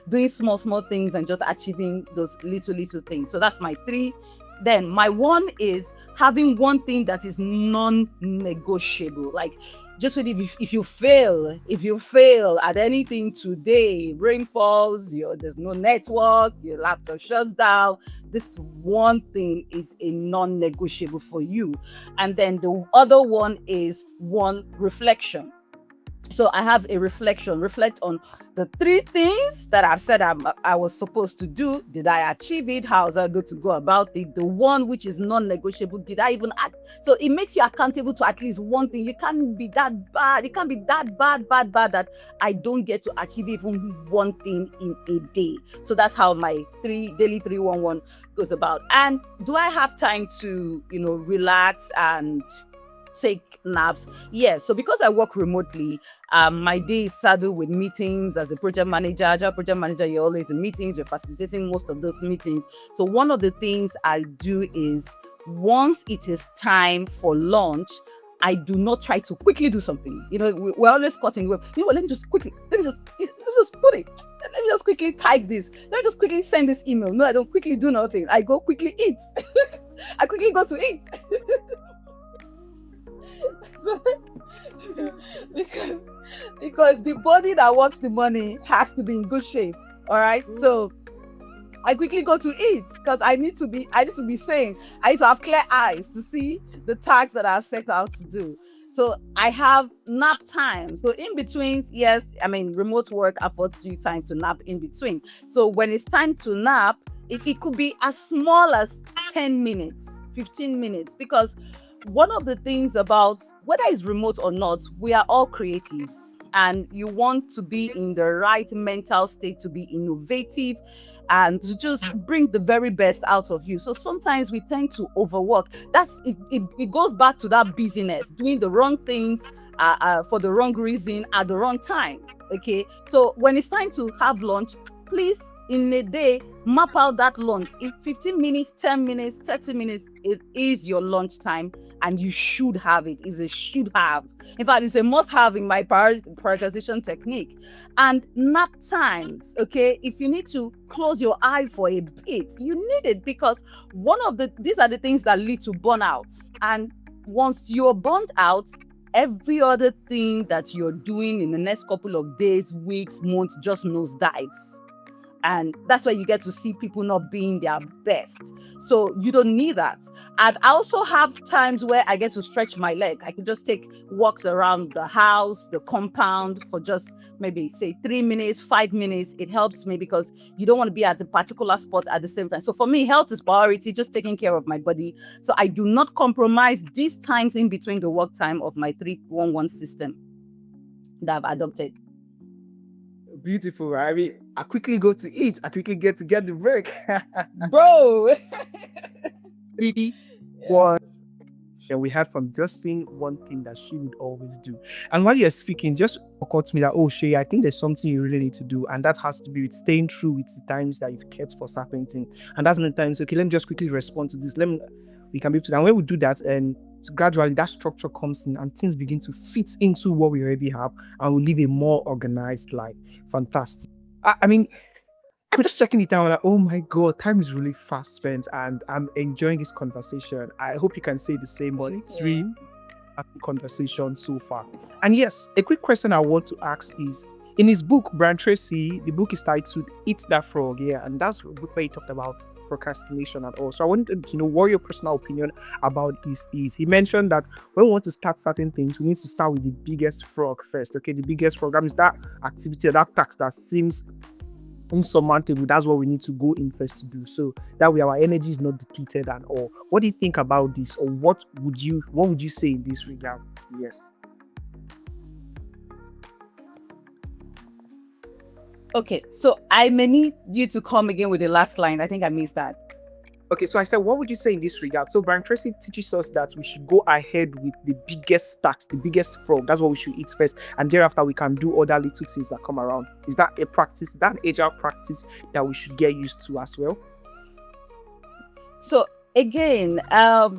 doing small things and just achieving those little things. So that's my 3. Then my 1 is having one thing that is non-negotiable. Like, just if you fail at anything today, rain falls, there's no network, your laptop shuts down, this one thing is a non-negotiable for you. And then the other one is one reflection. So I have a reflect on the 3 things that I've said I was supposed to do. Did I achieve it? How was I going to go about it? The one which is non-negotiable, did I even act? So it makes you accountable to at least one thing. You can't be that bad. It can't be that bad that I don't get to achieve even one thing in a day. So that's how my daily 311 goes about. And do I have time to, relax and take naps? Yes. So because I work remotely, my day is saddled with meetings. As a project manager, Agile project manager, you're always in meetings, you're facilitating most of those meetings. So one of the things I do is, once it is time for lunch, I do not try to quickly do something. We're always cutting web. Let me just quickly type this. Let me just quickly send this email. No, I don't quickly do nothing. I go quickly eat. I quickly go to eat. because the body that works the money has to be in good shape. All right. So I quickly go to eat because I need to be sane. I need to have clear eyes to see the tasks that I've set out to do. So I have nap time. So in between, yes, I mean, remote work affords you time to nap in between. So when it's time to nap, it could be as small as 10 minutes, 15 minutes, because one of the things about whether it's remote or not, we are all creatives. And you want to be in the right mental state to be innovative and to just bring the very best out of you. So sometimes we tend to overwork. It goes back to that busyness, doing the wrong things for the wrong reason at the wrong time. Okay. So when it's time to have lunch, please, in a day, map out that lunch. In 15 minutes, 10 minutes, 30 minutes, it is your lunch time, and you should have it. It's a should have. In fact, it's a must have in my prioritization technique. And nap times, okay, if you need to close your eye for a bit, you need it, because these are the things that lead to burnout. And once you're burnt out, every other thing that you're doing in the next couple of days, weeks, months just nosedives. And that's where you get to see people not being their best. So you don't need that. And I also have times where I get to stretch my leg. I could just take walks around the house, the compound, for just maybe say 3 minutes, 5 minutes. It helps me because you don't want to be at a particular spot at the same time. So for me, health is priority, just taking care of my body. So I do not compromise these times in between the work time of my 3-1-1 system that I've adopted. Beautiful, right? I mean, I quickly go to eat. I quickly get the break. Bro. Three, one. And we heard from Justin one thing that she would always do. And while you're speaking, just occurred to me that, oh, Shay, I think there's something you really need to do. And that has to be with staying true with the times that you've kept for certain things. And that's the times, okay, let me just quickly respond to this. We can be able to, and when we do that, and gradually that structure comes in and things begin to fit into what we already have, and we live a more organized life. Fantastic. I mean, I'm just checking it out. Like, oh my god, time is really fast spent, and I'm enjoying this conversation. I hope you can say the same, but it's really a conversation so far. And yes, a quick question I want to ask is: in his book, Brian Tracy, the book is titled "Eat That Frog," yeah, and that's where he talked about procrastination and all. So I wanted to know what your personal opinion about this is. He mentioned that when we want to start certain things, we need to start with the biggest frog first. Okay, the biggest frog. That means that activity, that task that seems insurmountable. That's what we need to go in first to do, so that way our energy is not depleted and all. What do you think about this, or what would you say in this regard? Yes. Okay, so I may need you to come again with the last line. I think I missed that. Okay, so I said, what would you say in this regard? So Brian Tracy teaches us that we should go ahead with the biggest stacks, the biggest frog. That's what we should eat first, and thereafter we can do other little things that come around. Is that a practice? Is that an agile practice that we should get used to as well? So again,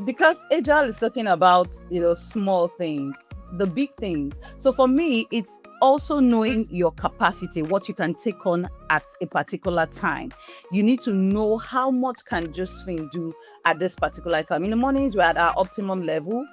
because Agile is talking about small things, the big things. So for me, it's also knowing your capacity, what you can take on at a particular time. You need to know how much can Josephine do at this particular time. In the mornings, we're at our optimum level.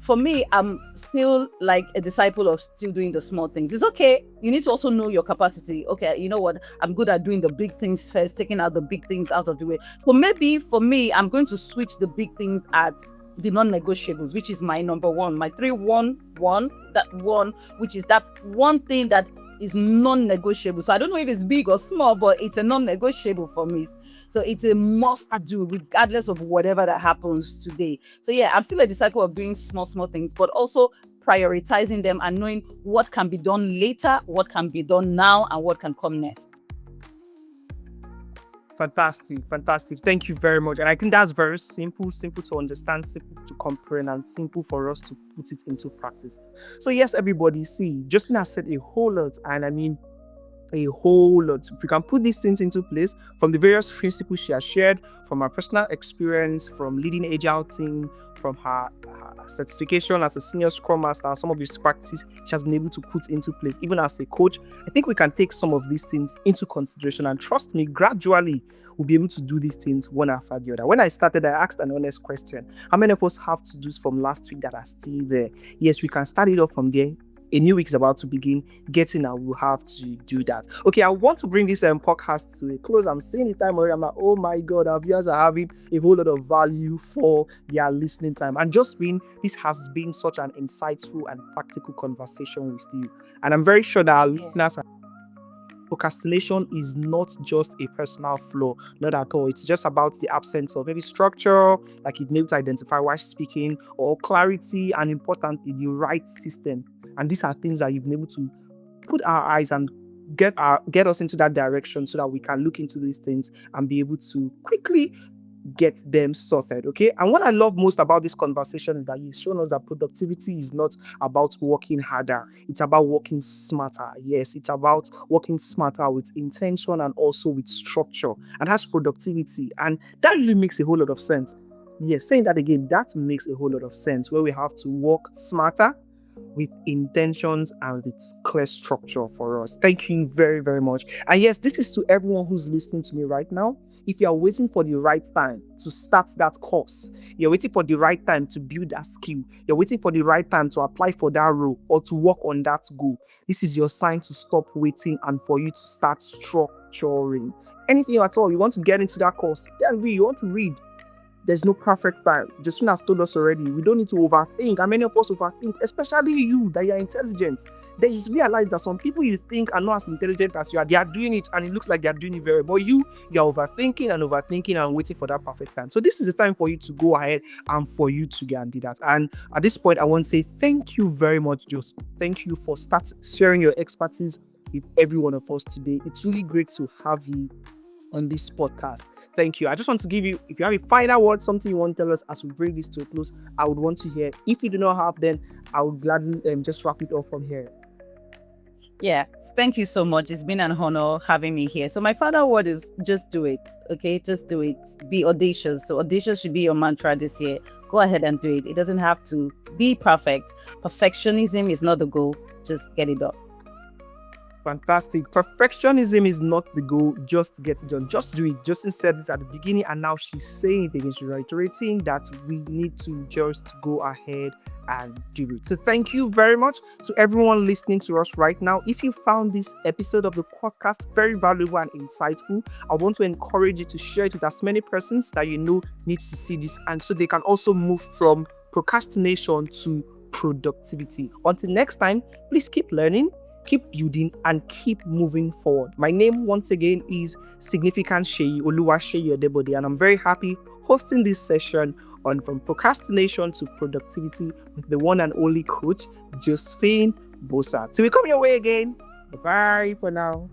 For me, I'm still like a disciple of still doing the small things. It's okay. You need to also know your capacity. Okay, you know what? I'm good at doing the big things first, taking out the big things out of the way. So maybe for me, I'm going to switch the big things at the non-negotiables, which is my number one, my 3-1-1, that one, which is that one thing that is non-negotiable. So I don't know if it's big or small, but it's a non-negotiable for me. So it's a must do regardless of whatever that happens today. So yeah, I'm still a disciple of doing small things, but also prioritizing them and knowing what can be done later, what can be done now, and what can come next. Fantastic, fantastic. Thank you very much. And I think that's very simple to understand, simple to comprehend, and simple for us to put it into practice. So yes, everybody, see, Justin has said a whole lot, and I mean a whole lot. If we can put these things into place from the various principles she has shared, from her personal experience, from leading agile team, from her certification as a senior scrum master, and some of his practices she has been able to put into place, even as a coach, I think we can take some of these things into consideration, and trust me, gradually we'll be able to do these things one after the other. When I started, I asked an honest question: how many of us have to do from last week that are still there? Yes, we can start it off from there. A new week is about to begin. Getting and we'll have to do that. Okay, I want to bring this podcast to a close. I'm seeing the time already. I'm like, oh my God, our viewers are having a whole lot of value for their listening time. And just being, this has been such an insightful and practical conversation with you. And I'm very sure that our listeners are. Procrastination is not just a personal flaw, not at all. It's just about the absence of maybe structure, like you've been able to identify while speaking, or clarity, and importantly, the right system. And these are things that you've been able to put our eyes and get us into that direction so that we can look into these things and be able to quickly get them sorted. Okay. And what I love most about this conversation is that you've shown us that productivity is not about working harder, it's about working smarter. Yes, it's about working smarter with intention and also with structure. And that's productivity. And that really makes a whole lot of sense. Yes, saying that again, that makes a whole lot of sense where we have to work smarter with intentions and with clear structure for us. Thank you very, very much. And yes, this is to everyone who's listening to me right now. If you are waiting for the right time to start that course, you're waiting for the right time to build that skill, you're waiting for the right time to apply for that role or to work on that goal, this is your sign to stop waiting and for you to start structuring. Anything at all, you want to get into that course, then read, you want to read. There's no perfect time. Josephine has told us already, we don't need to overthink. And many of us overthink, especially you, that you're intelligent. Then you realize that some people you think are not as intelligent as you are, they are doing it and it looks like they're doing it very well. But you're overthinking and waiting for that perfect time. So this is the time for you to go ahead and for you to get and do that. And at this point, I want to say thank you very much, Joseph. Thank you for sharing your expertise with every one of us today. It's really great to have you on this podcast. Thank you. I just want to give you, if you have a final word, something you want to tell us as we bring this to a close, I would want to hear. If you do not have, then I would gladly just wrap it up from here. Yeah, thank you so much. It's been an honor having me here. So my final word is just do it. Okay, just do it. Be audacious. So audacious should be your mantra this year. Go ahead and do it. It doesn't have to be perfect. Perfectionism is not the goal. Just get it done. Fantastic. Perfectionism is not the goal. Just get it done. Just do it. Justin said this at the beginning, and now she's saying it again. She's reiterating that we need to just go ahead and do it. So thank you very much to everyone listening to us right now. If you found this episode of the podcast very valuable and insightful, I want to encourage you to share it with as many persons that you know need to see this, and so they can also move from procrastination to productivity. Until next time, please keep learning, keep building, and keep moving forward. My name once again is Significant Sheyi Oluwaseyi Odebode, and I'm very happy hosting this session on From Procrastination to Productivity with the one and only coach, Josephine Bosah. Till we come your way again, bye for now.